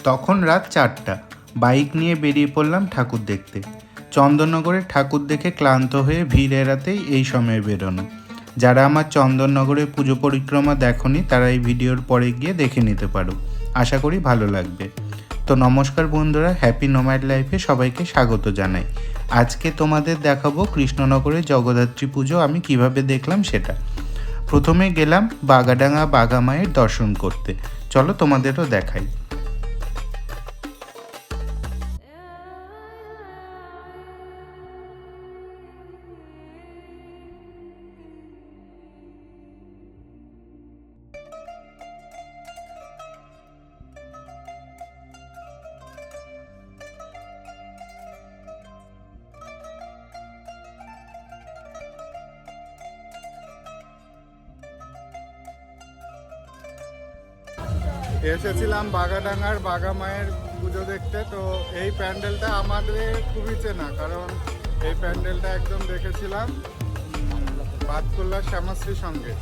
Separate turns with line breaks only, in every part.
তখন রাত 4টা। বাইক নিয়ে বেরিয়ে পড়লাম ঠাকুর দেখতে। চন্দননগরের ঠাকুর দেখে ক্লান্ত হয়ে ভিড় এড়াতেই এই সময়ে বেরোনো। যারা আমার চন্দননগরের পুজো পরিক্রমা দেখোনি তারা এই ভিডিওর পরে গিয়ে দেখে নিতে পারো। আশা করি ভালো লাগবে। তো নমস্কার বন্ধুরা, হ্যাপি নোম্যাড লাইফে সবাইকে স্বাগত জানাই। আজকে তোমাদের দেখাবো কৃষ্ণনগরের জগদ্ধাত্রী পুজো আমি কিভাবে দেখলাম সেটা। প্রথমে গেলাম বাগাডাঙ্গা বাঘা মায়ের দর্শন করতে। চলো তোমাদেরও দেখাই।
এসেছিলাম বাগাডাঙ্গার বাঘা মায়ের পুজো দেখতে। তো এই প্যান্ডেলটা আমাদের খুবই চেনা, কারণ এই প্যান্ডেলটা একদম দেখেছিলাম বাতকুল্লার শ্যামাশ্রীর সঙ্গে।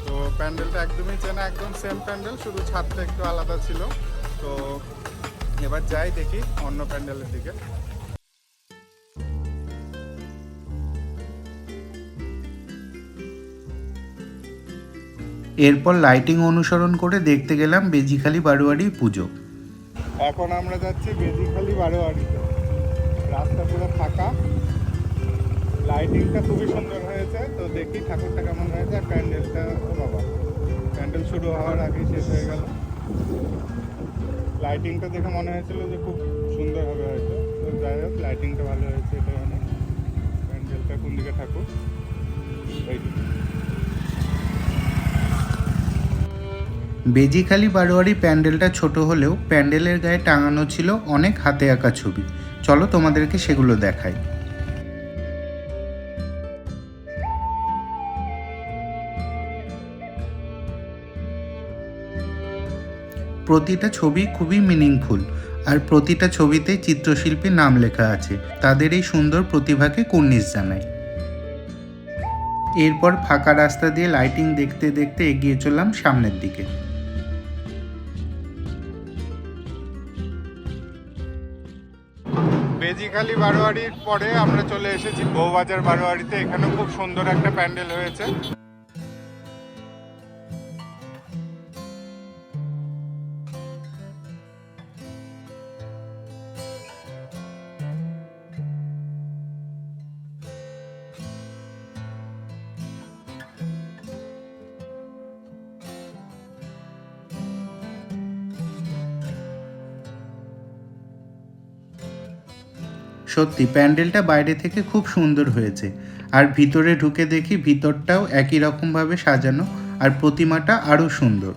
তো প্যান্ডেলটা একদমই চেনা, একদম সেম প্যান্ডেল, শুধু ছাদটা একটু আলাদা ছিল। তো এবার যাই দেখি অন্য প্যান্ডেলের দিকে।
এরপর লাইটিং অনুসরণ করে দেখতে গেলাম বেজিখালি বারোয়ারি পুজো।
এখন আমরা যাচ্ছি বেজিখালি বারোয়ারিতে। রাস্তা পুরো ফাঁকা, লাইটিংটা খুবই সুন্দর হয়েছে। তো দেখি ঠাকুরটা কেমন হয়েছে। আর প্যান্ডেলটা, ও বাবা, প্যান্ডেল শুরু হওয়ার আগেই শেষ হয়ে গেল। লাইটিংটা দেখে মনে হয়েছিল যে খুব সুন্দর হবে হয়তো। তো যাই হোক, লাইটিংটা ভালো হয়েছে, এটা মানে প্যান্ডেলটা কোন দিকে ঠাকুর এই দিকে।
বেজিখালি বারোয়ারি প্যান্ডেলটা ছোট হলেও প্যান্ডেলের গায়ে টাঙানো ছিল অনেক হাতে আঁকা ছবি। চলো তোমাদেরকে সেগুলো দেখাই। প্রতিটা ছবি খুবই মিনিংফুল, আর প্রতিটা ছবিতেই চিত্রশিল্পীর নাম লেখা আছে। তাদের এই সুন্দর প্রতিভাকে কুর্নিশ জানাই। এরপর ফাঁকা রাস্তা দিয়ে লাইটিং দেখতে দেখতে এগিয়ে চললাম সামনের দিকে।
বেজিখালি বারোয়ারির পরে আমরা চলে এসেছি বউবাজার বারোয়ারিতে। এখানে খুব সুন্দর একটা প্যান্ডেল হয়েছে।
সত্যি প্যান্ডেলটা বাইরে থেকে খুব সুন্দর হয়েছে, আর ভিতরে ঢুকে দেখি ভিতরটাও একই রকমভাবে সাজানো, আর প্রতিমাটা আরও সুন্দর।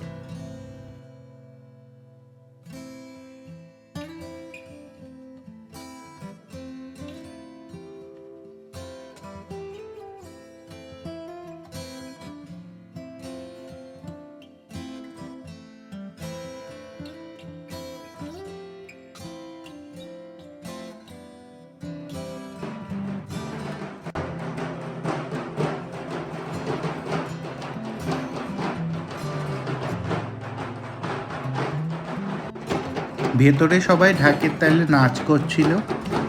ভেতরে সবাই ঢাকের তালে নাচ করছিল।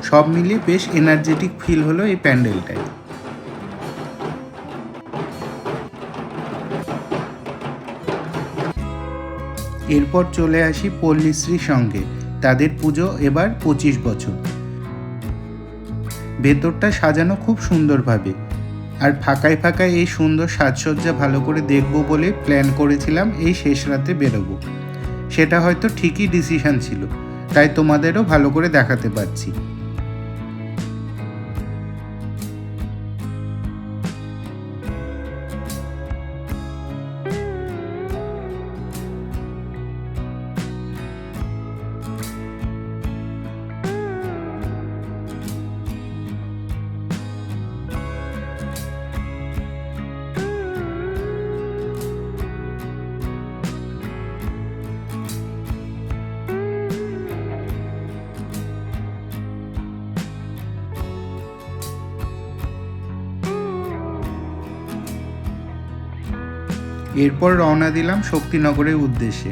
সব মিলিয়ে বেশ এনার্জেটিক ফিল হলো এই প্যান্ডেলটায়। এরপর চলে আসি পল্লীশ্রীর সঙ্গে। তাদের পুজো এবার 25 বছর। ভেতরটা সাজানো খুব সুন্দরভাবে, আর ফাঁকায় ফাঁকায় এই সুন্দর সাজসজ্জা ভালো করে দেখব বলে প্ল্যান করেছিলাম এই শেষ রাতে বেরোবো। সেটা হয়তো ঠিকই ডিসিশন ছিল, তাই তোমাদেরও ভালো করে দেখাতে পারছি। এরপর রওনা দিলাম শক্তিনগরের উদ্দেশ্যে।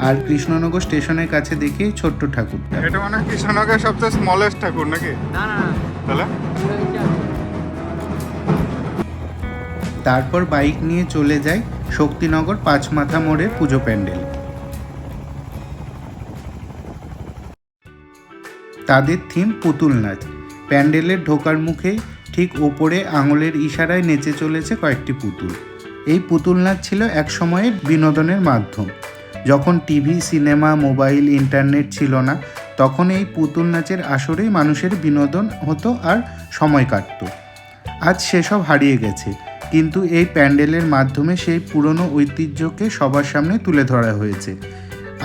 আর কৃষ্ণনগর স্টেশনের কাছে দেখি এই ছোট্ট ঠাকুরটা।
এটা মানে কৃষ্ণনগরের সবচেয়ে স্মলেস্ট ঠাকুর নাকি?
না না না,
তাহলে
তারপর বাইক নিয়ে চলে যাই শক্তিনগর পাঁচমাথা মোড়ের পুজো প্যান্ডেলে। তাদের থিম পুতুল নাচ। প্যান্ডেলের ঢোকার মুখেই ঠিক ওপরে আঙুলের ইশারায় নেচে চলেছে কয়েকটি পুতুল। এই পুতুল নাচ ছিল এক সময়ের বিনোদনের মাধ্যম। যখন টিভি, সিনেমা, মোবাইল, ইন্টারনেট ছিল না, তখন এই পুতুল নাচের আসরেই মানুষের বিনোদন হতো আর সময় কাটত। আজ সেসব হারিয়ে গেছে, কিন্তু এই প্যান্ডেলের মাধ্যমে সেই পুরনো ঐতিহ্যকে সবার সামনে তুলে ধরা হয়েছে।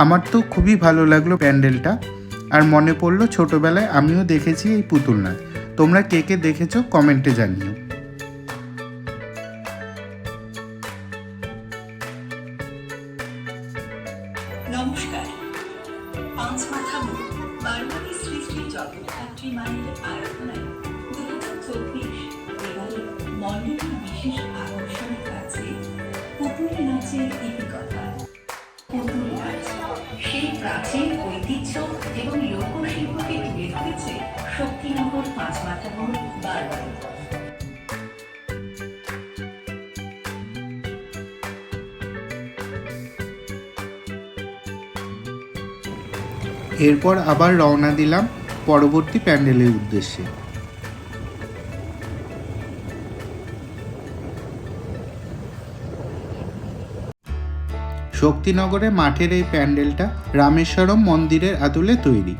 আমার তো খুবই ভালো লাগলো প্যান্ডেলটা, আর মনে পড়লো ছোটবেলায় আমিও দেখেছি এই পুতুল নাচ। তোমরা কে কে দেখেছো কমেন্টে জানিও।
নমস্কার। পাঁচমাথা মোড় বারবারই শ্রী শ্রী জগদ্ধাত্রী মায়ের আরাধনায় 2024 এবারে মণ্ডলীর বিশেষ আকর্ষণের কাছে পুতুল নাচের ইতিকথা। পুতুল নাচ সেই প্রাচীন ঐতিহ্য এবং লোকশিল্পকে তুলে ধরেছে শক্তিনগর পাঁচমাথা মোড় বারবারই।
এরপর আবার রওনা দিলাম পরবর্তী প্যান্ডেলের উদ্দেশ্যে। শক্তিনগরে মাঠের এই প্যান্ডেলটা রামেশ্বরম মন্দিরের আদলে তৈরি।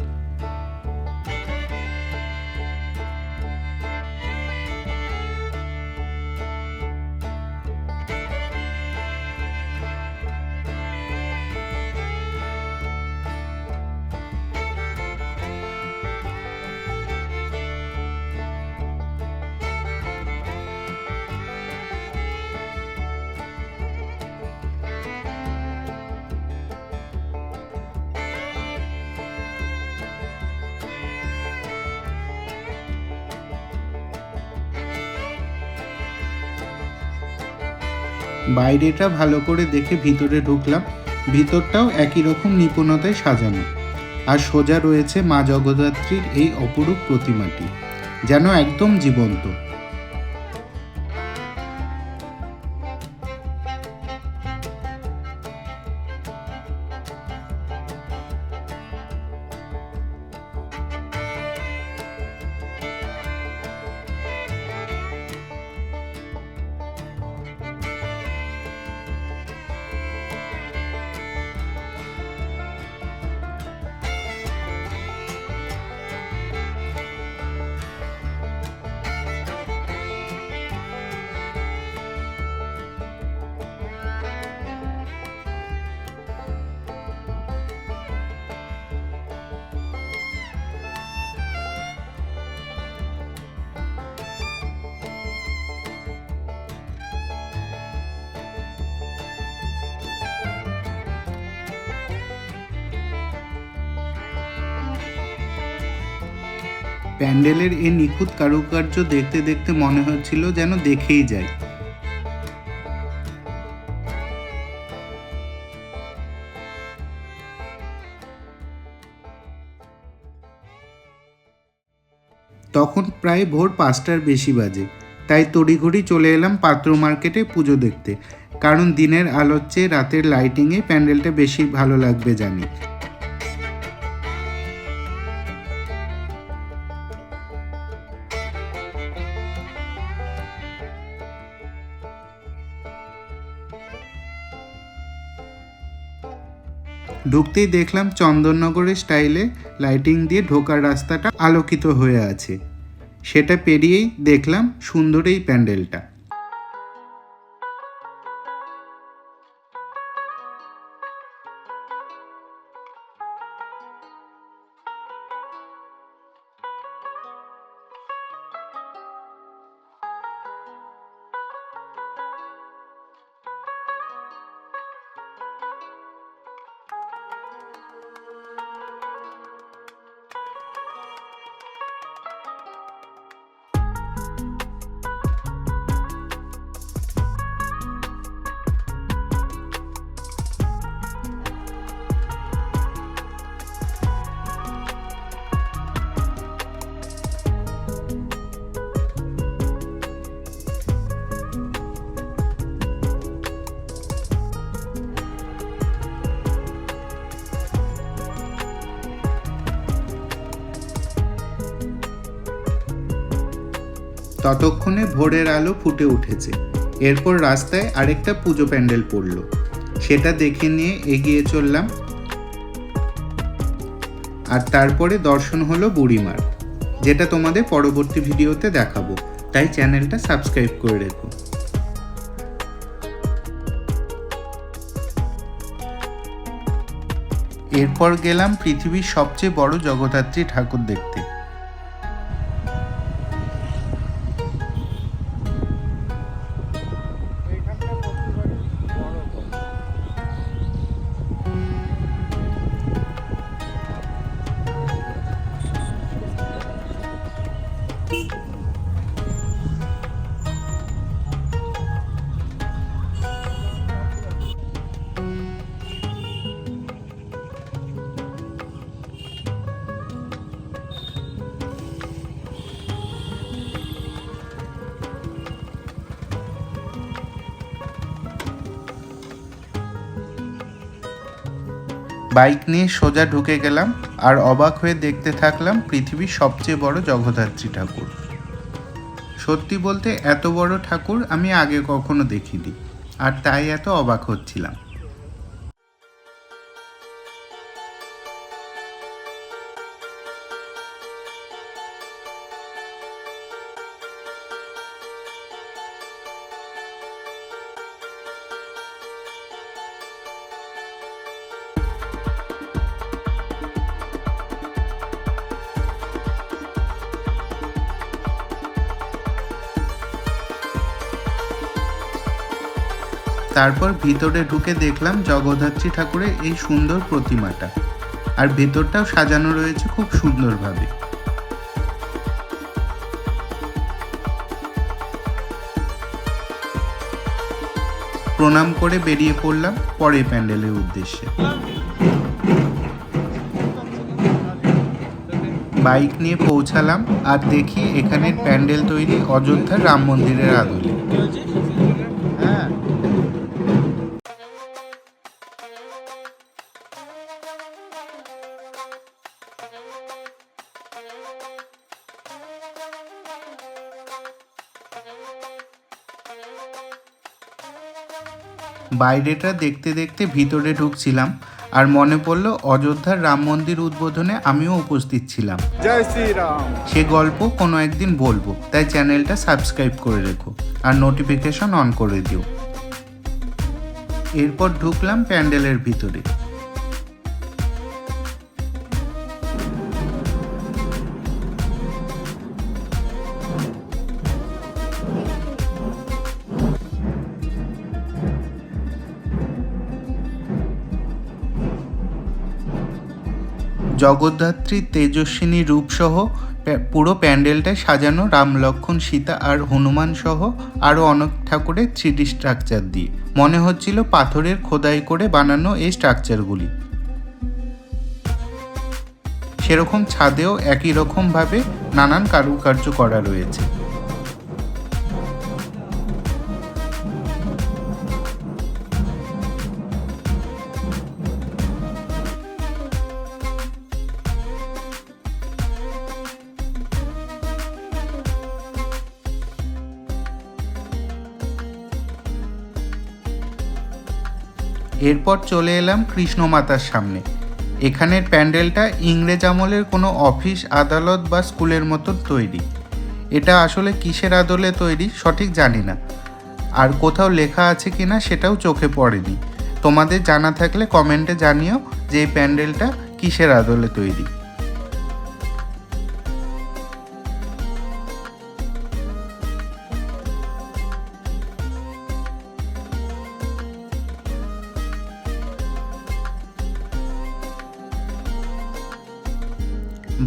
বাইরেটা ভালো করে দেখে ভিতরে ঢুকলাম। ভিতরটাও একই রকম নিপুণতায় সাজানো, আর সোজা রয়েছে মা জগদ্ধাত্রীর এই অপরূপ প্রতিমাটি, যেন একদম জীবন্ত। প্যান্ডেলের এই নিখুঁত কারুকার্য দেখতে দেখতে মনে হচ্ছিল যেন দেখেই যাই। তখন প্রায় ভোর 5টার বেশি বাজে, তাই তড়িঘড়ি চলে এলাম পাত্র মার্কেটে পুজো দেখতে, কারণ দিনের আলোর চেয়ে রাতের লাইটিংয়ে প্যান্ডেলটা বেশি ভালো লাগবে জানি। ঢুকতেই দেখলাম চন্দননগরের স্টাইলে লাইটিং দিয়ে ঢোকার রাস্তাটা আলোকিত হয়ে আছে। সেটা পেরিয়েই দেখলাম সুন্দর এই প্যান্ডেলটা। ততক্ষণে ভোরের আলো ফুটে উঠেছে। এরপর রাস্তায় আরেকটা পুজো প্যান্ডেল পড়ল, সেটা দেখে নিয়ে এগিয়ে চললাম। আর তারপরে দর্শন হলো বুড়িমার, যেটা তোমাদের পরবর্তী ভিডিওতে দেখাবো, তাই চ্যানেলটা সাবস্ক্রাইব করে রেখো। এরপর গেলাম পৃথিবীর সবচেয়ে বড় জগদ্ধাত্রী ঠাকুর দেখতে। বাইক নিয়ে সোজা ঢুকে গেলাম আর অবাক হয়ে দেখতে থাকলাম পৃথিবীর সবচেয়ে বড় জগদ্ধাত্রী ঠাকুর। সত্যি বলতে এত বড় ঠাকুর আমি আগে কখনো দেখিনি, আর তাই এত অবাক হচ্ছিলাম। তারপর ভিতরে ঢুকে দেখলাম জগদ্ধাত্রী ঠাকুরের এই সুন্দর প্রতিমাটা, আর ভেতরটাও সাজানো রয়েছে খুব সুন্দরভাবে। প্রণাম করে বেরিয়ে পড়লাম পরের প্যান্ডেলের উদ্দেশ্যে। বাইক নিয়ে পৌঁছালাম আর দেখি এখানের প্যান্ডেল তৈরি অযোধ্যার রাম মন্দিরের আদলে। বাইরেটা দেখতে দেখতে ভিতরে ঢুকছিলাম আর মনে পড়লো অযোধ্যার রাম মন্দির উদ্বোধনে আমিও উপস্থিত ছিলাম।
জয় শ্রীরাম।
সে গল্প কোনো একদিন বলবো, তাই চ্যানেলটা সাবস্ক্রাইব করে রেখো আর নোটিফিকেশন অন করে দিও। এরপর ঢুকলাম প্যান্ডেলের ভিতরে। জগদ্ধাত্রীর তেজস্বিনী রূপসহ পুরো প্যান্ডেলটায় সাজানো রাম, লক্ষ্মণ, সীতা আর হনুমান সহ আরও অনেক ঠাকুরের 3D স্ট্রাকচার দিয়ে। মনে হচ্ছিল পাথরের খোদাই করে বানানো এই স্ট্রাকচারগুলি। সেরকম ছাদেও একই রকমভাবে নানান কারুকার্য করা রয়েছে। এরপর চলে এলাম কৃষ্ণ মাতার সামনে। এখানের প্যান্ডেলটা ইংরেজ আমলের কোনো অফিস, আদালত বা স্কুলের মতো তৈরি। এটা আসলে কিসের আদলে তৈরি সঠিক জানি না, আর কোথাও লেখা আছে কিনা সেটাও চোখে পড়েনি। তোমাদের জানা থাকলে কমেন্টে জানিও যে এই প্যান্ডেলটা কিসের আদলে তৈরি।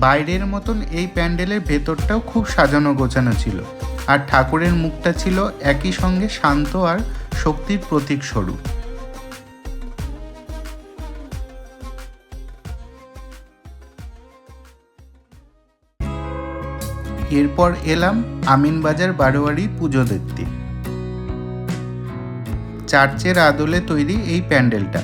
বাইরের মতন এই প্যান্ডেলের ভেতরটাও খুব সাজানো গোছানো ছিল, আর ঠাকুরের মুখটা ছিল একই সঙ্গে শান্ত আর শক্তির প্রতীক স্বরূপ। এরপর এলাম আমিনবাজার বারোয়ারি পুজো দেখতে। চার্চের আদলে তৈরি এই প্যান্ডেলটা।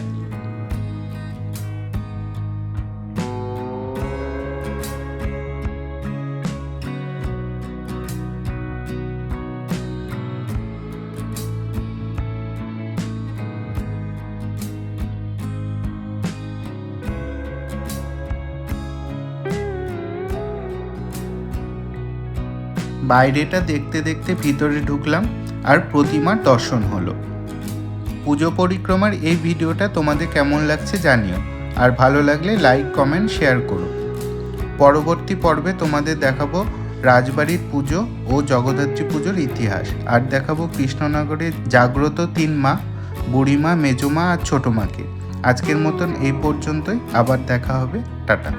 বাইরেটা দেখতে দেখতে ভিতরে ঢুকলাম আর প্রতিমার দর্শন হলো। পুজো পরিক্রমার এই ভিডিওটা তোমাদের কেমন লাগছে জানিও, আর ভালো লাগলে লাইক কমেন্ট শেয়ার করো। পরবর্তী পর্বে তোমাদের দেখাবো রাজবাড়ির পুজো ও জগদ্ধাত্রী পুজোর ইতিহাস, আর দেখাবো কৃষ্ণনগরের জাগ্রত 3 মা, বুড়িমা, মেজমা আর ছোটো মাকে। আজকের মতন এই পর্যন্তই, আবার দেখা হবে, টাটা।